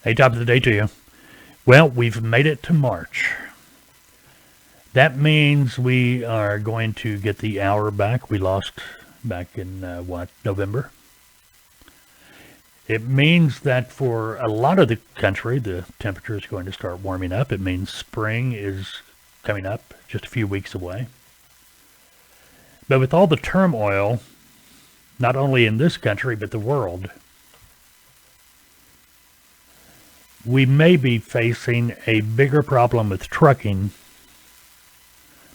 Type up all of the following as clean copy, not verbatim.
Hey, top of the day to you. Well, we've made it to March. That means we are going to get the hour back we lost back in, November. It means that for a lot of the country, the temperature is going to start warming up. It means spring is coming up just a few weeks away. But with all the turmoil, not only in this country, but the world, we may be facing a bigger problem with trucking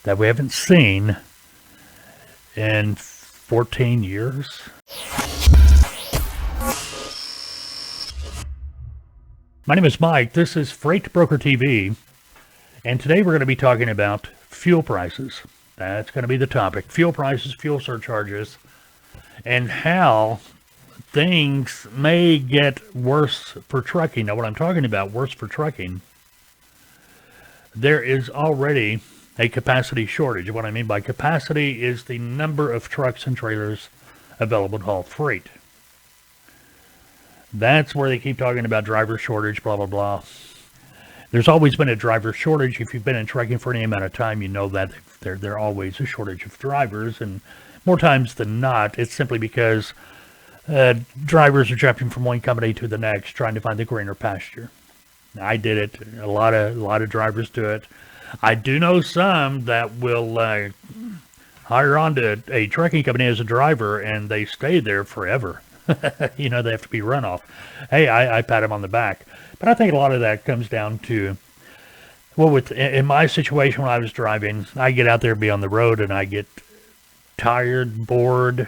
that we haven't seen in 14 years. My name is Mike. This is Freight Broker TV, and today we're going to be talking about fuel prices. That's going to be the topic. Fuel prices, fuel surcharges, and how things may get worse for trucking. Now, what I'm talking about, worse for trucking, there is already a capacity shortage. What I mean by capacity is the number of trucks and trailers available to haul freight. That's where they keep talking about driver shortage, blah, blah, blah. There's always been a driver shortage. If you've been in trucking for any amount of time, you know that there's always a shortage of drivers. And more times than not, it's simply because drivers are jumping from one company to the next, trying to find the greener pasture. I did it. A lot of drivers do it. I do know some that will hire on to a trucking company as a driver, and they stay there forever. You know, they have to be run off. Hey, I pat them on the back. But I think a lot of that comes down to, well, in my situation when I was driving, I get out there, be on the road, and I get tired, bored,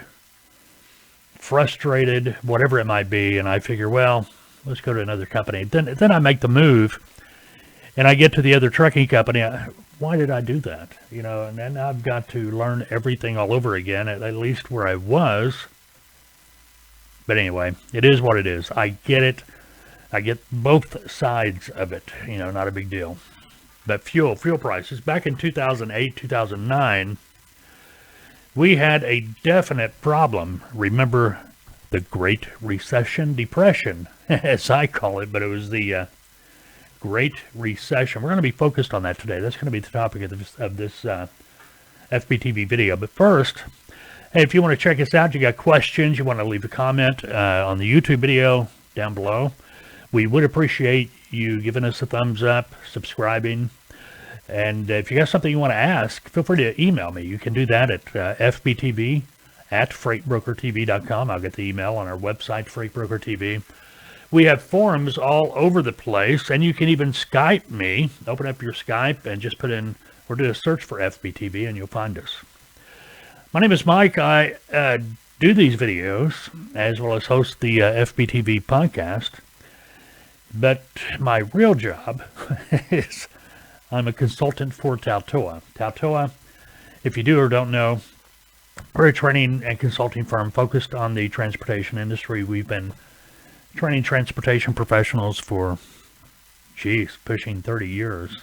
frustrated, whatever it might be, and I figure, well, let's go to another company. Then I make the move, and I get to the other trucking company. Why did I do that? You know, and then I've got to learn everything all over again, at least where I was. But anyway, it is what it is. I get it. I get both sides of it, you know, not a big deal. But fuel prices, back in 2008, 2009, we had a definite problem. Remember the Great Recession, Depression, as I call it, but it was the Great Recession. We're going to be focused on that today. That's going to be the topic of this FBTV video. But first, hey, if you want to check us out, you got questions, you want to leave a comment on the YouTube video down below, we would appreciate you giving us a thumbs up, subscribing. And if you got something you want to ask, feel free to email me. You can do that at fbtv@freightbrokertv.com. I'll get the email on our website, Freight Broker TV. We have forums all over the place, and you can even Skype me. Open up your Skype and just put in, or do a search for FBTV, and you'll find us. My name is Mike. I do these videos as well as host the FBTV podcast. But my real job is I'm a consultant for Tautoa. Tautoa, if you do or don't know, we're a training and consulting firm focused on the transportation industry. We've been training transportation professionals for, pushing 30 years.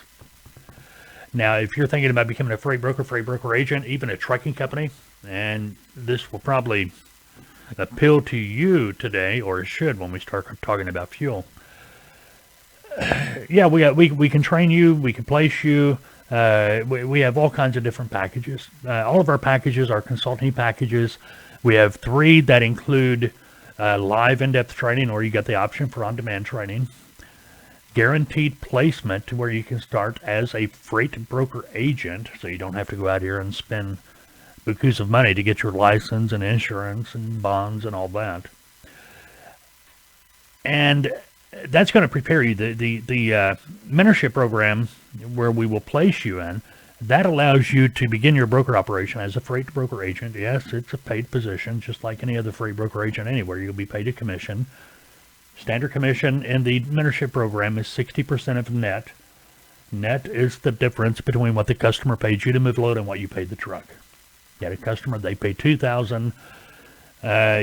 Now, if you're thinking about becoming a freight broker agent, even a trucking company, and this will probably appeal to you today, or it should when we start talking about fuel. Yeah, we can train you, we can place you. We have all kinds of different packages. All of our packages are consulting packages. We have 3 that include live in-depth training, or you get the option for on-demand training. Guaranteed placement, to where you can start as a freight broker agent, so you don't have to go out here and spend bukus of money to get your license and insurance and bonds and all that. And that's going to prepare you. The mentorship program, where we will place you in, that allows you to begin your broker operation as a freight broker agent. Yes, it's a paid position, just like any other freight broker agent anywhere. You'll be paid a commission. Standard commission in the mentorship program is 60% of net. Net is the difference between what the customer paid you to move load and what you paid the truck. You had a customer, they paid $2,000.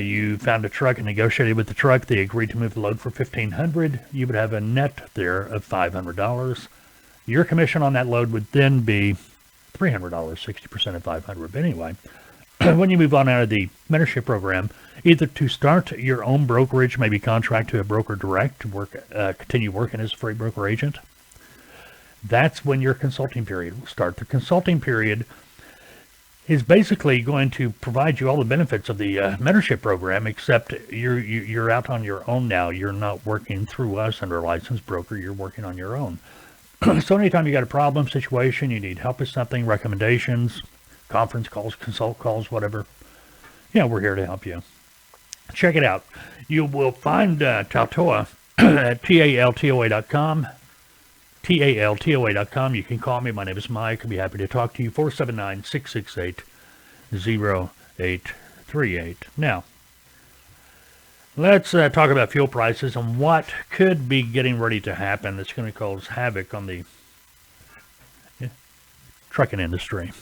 You found a truck and negotiated with the truck. They agreed to move the load for $1,500. You would have a net there of $500. Your commission on that load would then be $300, 60% of $500. But anyway, when you move on out of the mentorship program, either to start your own brokerage, maybe contract to a broker direct to work, continue working as a freight broker agent. That's when your consulting period will start. The consulting period is basically going to provide you all the benefits of the mentorship program, except you're out on your own now. You're not working through us under a licensed broker. You're working on your own. So anytime you got a problem, situation, you need help with something, recommendations, conference calls, consult calls, whatever, we're here to help you. Check it out. You will find Taltoa at taltoa.com. taltoa.com. You can call me. My name is Mike. I'll be happy to talk to you. 479-668-0838. Now, let's talk about fuel prices and what could be getting ready to happen that's going to cause havoc on the trucking industry.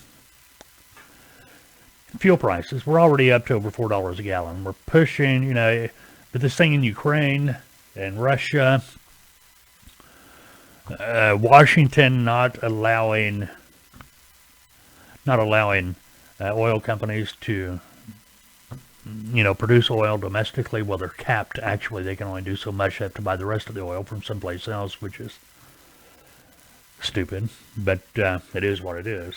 Fuel prices, we're already up to over $4 a gallon. We're pushing, but this thing in Ukraine and Russia, Washington not allowing oil companies to, produce oil domestically. Well, they're capped. Actually, they can only do so much. They have to buy the rest of the oil from someplace else, which is stupid, but it is what it is.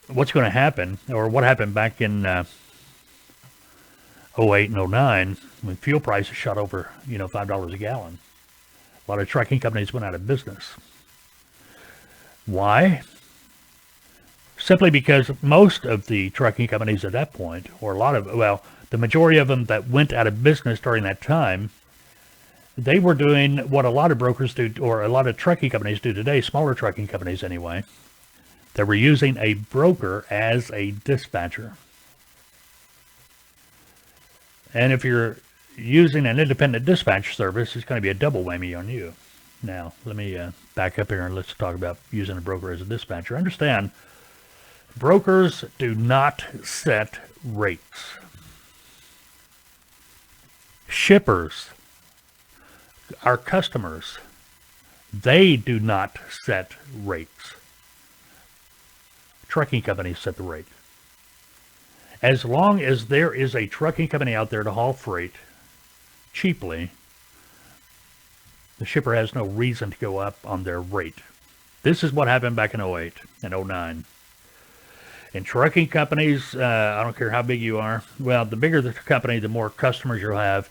What's going to happen, or what happened back in 08 and 09 when fuel prices shot over, $5 a gallon? A lot of trucking companies went out of business. Why? Simply because most of the trucking companies at that point, or the majority of them that went out of business during that time, they were doing what a lot of brokers do, or a lot of trucking companies do today, smaller trucking companies anyway. They were using a broker as a dispatcher. And if you're using an independent dispatch service, it's going to be a double whammy on you. Now, let me back up here and let's talk about using a broker as a dispatcher. Understand, brokers do not set rates. Shippers, our customers, they do not set rates. Trucking companies set the rate. As long as there is a trucking company out there to haul freight cheaply, the shipper has no reason to go up on their rate. This is what happened back in 08 and 09. In trucking companies, I don't care how big you are, well, the bigger the company, the more customers you'll have.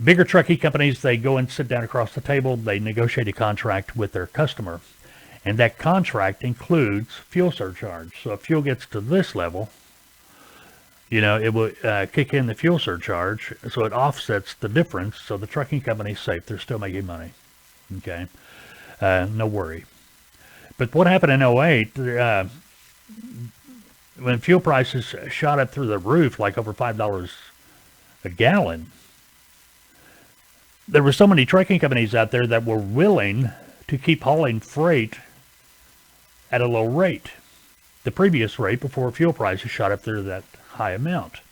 Bigger trucking companies, they go and sit down across the table, they negotiate a contract with their customer. And that contract includes fuel surcharge. So if fuel gets to this level, it will kick in the fuel surcharge. So it offsets the difference. So the trucking company's safe. They're still making money. Okay. No worry. But what happened in 08, when fuel prices shot up through the roof, like over $5 a gallon, there were so many trucking companies out there that were willing to keep hauling freight at a low rate, the previous rate before fuel prices shot up there that high amount.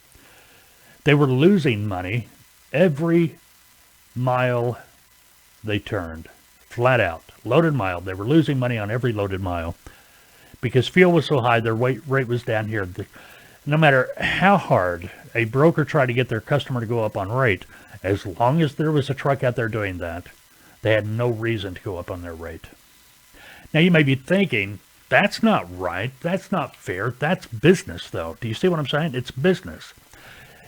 They were losing money every mile they turned, flat out. Loaded mile, they were losing money on every loaded mile because fuel was so high, their rate was down here. No matter how hard a broker tried to get their customer to go up on rate, as long as there was a truck out there doing that, they had no reason to go up on their rate. Now you may be thinking, that's not right. That's not fair. That's business, though. Do you see what I'm saying? It's business.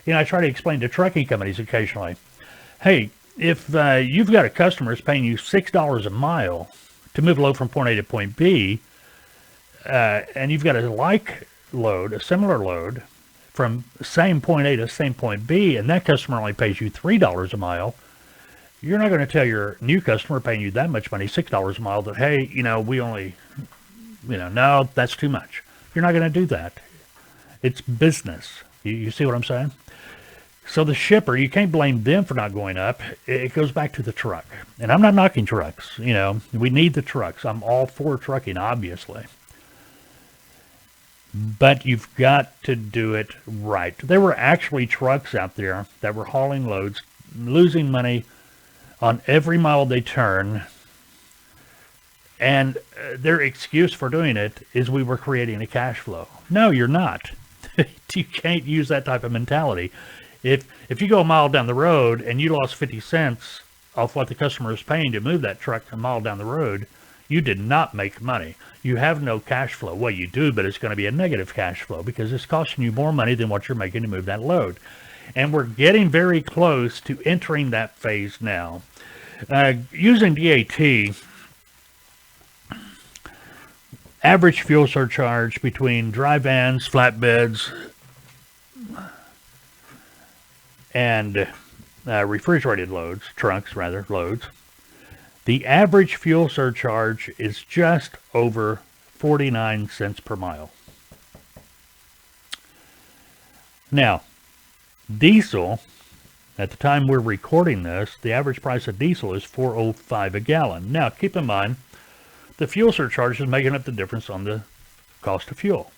I try to explain to trucking companies occasionally, hey, if you've got a customer who's paying you $6 a mile to move a load from point A to point B, and you've got a similar load from same point A to same point B, and that customer only pays you $3 a mile, you're not going to tell your new customer paying you that much money, $6 a mile, that, hey, we only... no, that's too much. You're not going to do that. It's business. You see what I'm saying? So the shipper, you can't blame them for not going up. It goes back to the truck. And I'm not knocking trucks. We need the trucks. I'm all for trucking, obviously. But you've got to do it right. There were actually trucks out there that were hauling loads, losing money on every mile they turn, And their excuse for doing it is we were creating a cash flow. No, you're not. You can't use that type of mentality. If you go a mile down the road and you lost 50 cents off what the customer is paying to move that truck a mile down the road, you did not make money. You have no cash flow. Well, you do, but it's going to be a negative cash flow because it's costing you more money than what you're making to move that load. And we're getting very close to entering that phase now. Using DAT, average fuel surcharge between dry vans, flatbeds, and refrigerated loads, loads, the average fuel surcharge is just over 49 cents per mile. Now, diesel, at the time we're recording this, the average price of diesel is $4.05 a gallon. Now, keep in mind, the fuel surcharge is making up the difference on the cost of fuel.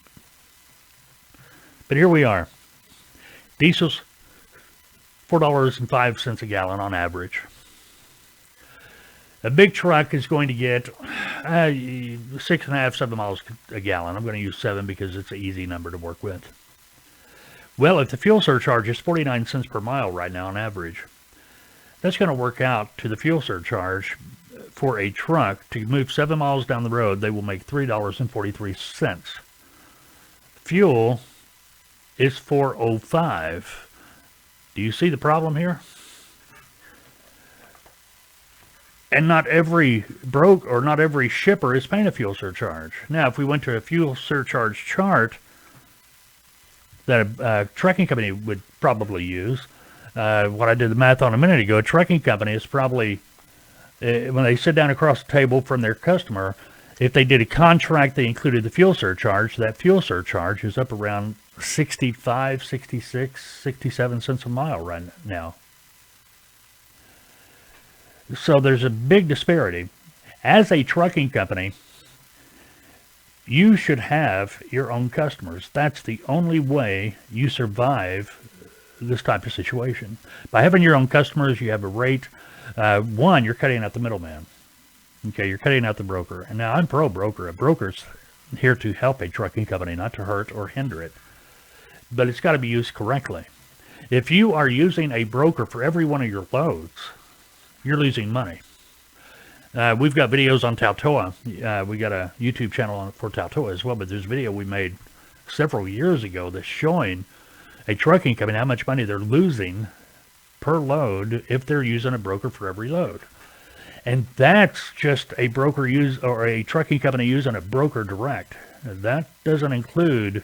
But here we are. Diesel's $4.05 a gallon on average. A big truck is going to get 6.5, 7 miles a gallon. I'm going to use 7 because it's an easy number to work with. Well, if the fuel surcharge is 49 cents per mile right now on average, that's going to work out to the fuel surcharge for a truck to move 7 miles down the road. They will make $3.43. Fuel is $4.05. Do you see the problem here? And not every not every shipper is paying a fuel surcharge. Now, if we went to a fuel surcharge chart that a trucking company would probably use, what I did the math on a minute ago, a trucking company is probably, when they sit down across the table from their customer, if they did a contract that included the fuel surcharge, that fuel surcharge is up around 65, 66, 67 cents a mile right now. So there's a big disparity. As a trucking company, you should have your own customers. That's the only way you survive this type of situation. By having your own customers, you have a rate. One, you're cutting out the middleman. Okay, you're cutting out the broker. And now I'm pro-broker. A broker's here to help a trucking company, not to hurt or hinder it. But it's got to be used correctly. If you are using a broker for every one of your loads, you're losing money. We've got videos on Tautoa. We got a YouTube channel for Tautoa as well, but there's a video we made several years ago that's showing a trucking company how much money they're losing per load if they're using a broker for every load. And that's just a broker or a trucking company using a broker direct. That doesn't include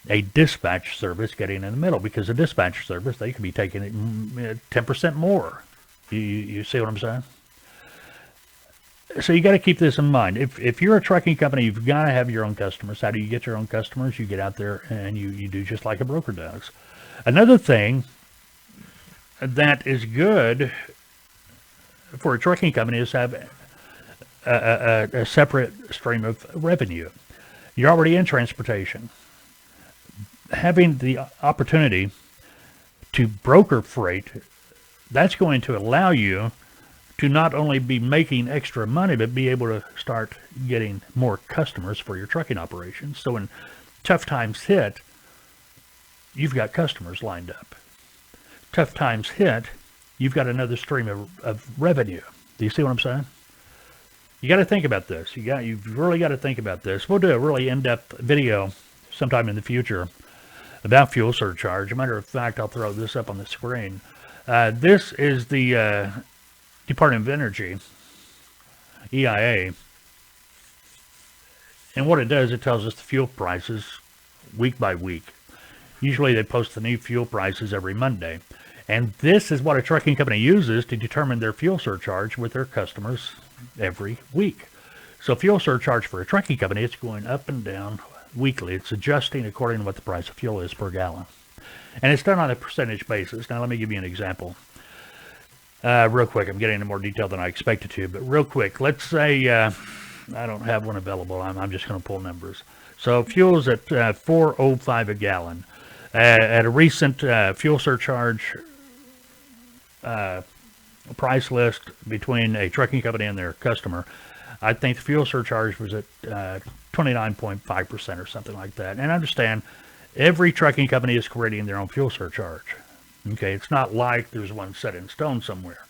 a dispatch service getting in the middle, because a dispatch service, they could be taking it 10% more. You see what I'm saying? So you got to keep this in mind. If you're a trucking company, you've got to have your own customers. How do you get your own customers? You get out there and you do just like a broker does. Another thing that is good for a trucking company is to have a separate stream of revenue. You're already in transportation. Having the opportunity to broker freight, that's going to allow you to not only be making extra money, but be able to start getting more customers for your trucking operations. So when tough times hit, you've got customers lined up. Tough times hit, you've got another stream of revenue. Do you see what I'm saying? You got to think about this. You've really got to think about this. We'll do a really in-depth video sometime in the future about fuel surcharge. As a matter of fact, I'll throw this up on the screen. This is the Department of Energy, EIA, and what it does, it tells us the fuel prices week by week. Usually they post the new fuel prices every Monday, and this is what a trucking company uses to determine their fuel surcharge with their customers every week. So fuel surcharge for a trucking company, it's going up and down weekly. It's adjusting according to what the price of fuel is per gallon. And it's done on a percentage basis. Now, let me give you an example. Real quick, I'm getting into more detail than I expected to, but real quick, let's say I don't have one available. I'm just going to pull numbers. So fuel's at $4.05 a gallon. At a recent fuel surcharge price list between a trucking company and their customer, I think the fuel surcharge was at 29.5% or something like that. And understand, every trucking company is creating their own fuel surcharge. Okay, it's not like there's one set in stone somewhere.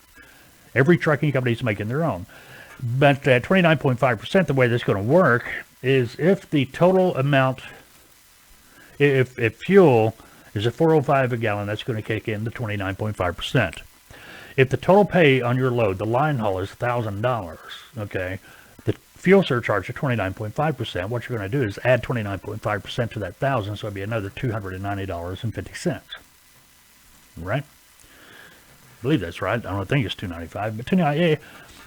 Every trucking company is making their own. But at 29.5%, the way that's going to work is if the total amount, if fuel is at $4.05 a gallon, that's going to kick in the 29.5%. If the total pay on your load, the line haul, is $1,000, okay, the fuel surcharge of 29.5%, what you're going to do is add 29.5% to that $1,000, so it'll be another $290.50. Right? I believe that's right. I don't think it's $295, but $290,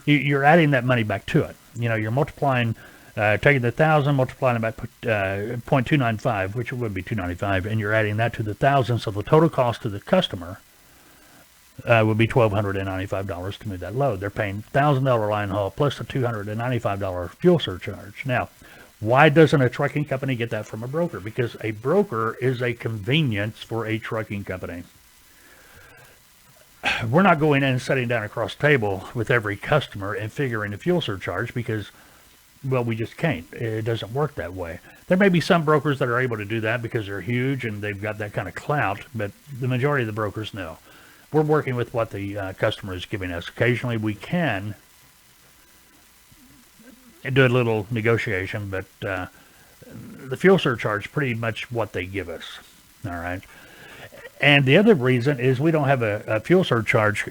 you're adding that money back to it. You know, you're multiplying, taking the 1,000, multiplying it by 0.295, which would be $295, and you're adding that to the 1,000, so the total cost to the customer would be $1,295 to move that load. They're paying $1,000 line haul plus the $295 fuel surcharge. Now, why doesn't a trucking company get that from a broker? Because a broker is a convenience for a trucking company. We're not going in and sitting down across the table with every customer and figuring the fuel surcharge because, well, we just can't. It doesn't work that way. There may be some brokers that are able to do that because they're huge and they've got that kind of clout, but the majority of the brokers, no. We're working with what the customer is giving us. Occasionally we can do a little negotiation, but the fuel surcharge is pretty much what they give us. All right. And the other reason is we don't have a fuel surcharge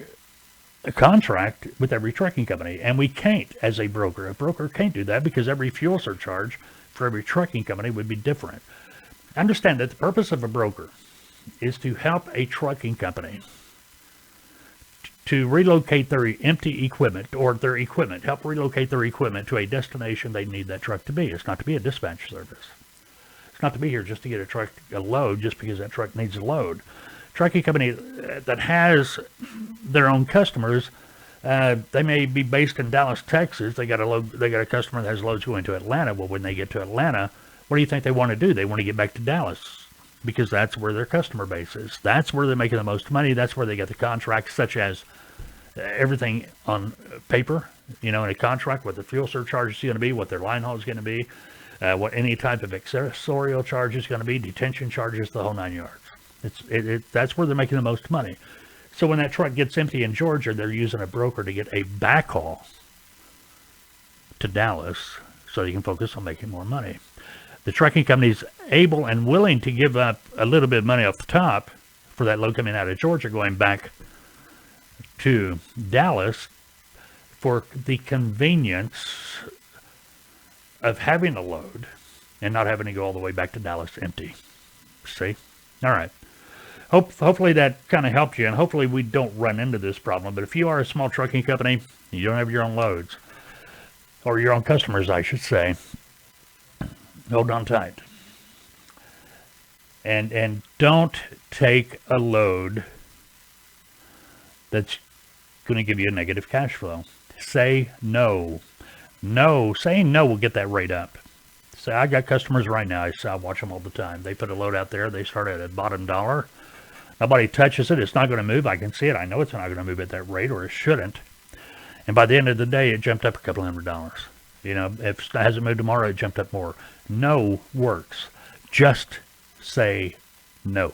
contract with every trucking company, and we can't as a broker. A broker can't do that because every fuel surcharge for every trucking company would be different. Understand that the purpose of a broker is to help a trucking company to relocate their empty equipment or their equipment, help relocate their equipment to a destination they need that truck to be. It's not to be a dispatch service. It's not to be here just to get a load just because that truck needs a load. Trucking company that has their own customers, they may be based in Dallas, Texas. They got a customer that has loads going to Atlanta. Well, when they get to Atlanta, what do you think they want to do? They want to get back to Dallas because that's where their customer base is. That's where they're making the most money. That's where they get the contracts, such as everything on paper, you know, in a contract, what the fuel surcharge is going to be, what their line haul is going to be, what any type of accessorial charge is going to be, detention charges, the whole 9 yards. That's where they're making the most money. So when that truck gets empty in Georgia, they're using a broker to get a backhaul to Dallas so they can focus on making more money. The trucking company's able and willing to give up a little bit of money off the top for that load coming out of Georgia going back to Dallas for the convenience of having a load and not having to go all the way back to Dallas empty. See? All right. Hopefully that kind of helped you, and hopefully we don't run into this problem. But if you are a small trucking company, and you don't have your own loads, or your own customers, I should say, hold on tight. And don't take a load that's going to give you a negative cash flow. Say no. No, saying no will get that rate up. Say, I got customers right now, I watch them all the time. They put a load out there, they start at a bottom dollar. Nobody touches it, it's not going to move. I can see it, I know it's not going to move at that rate, or it shouldn't. And by the end of the day, it jumped up a couple $100. You know, if it hasn't moved tomorrow, it jumped up more. No works. Just say no.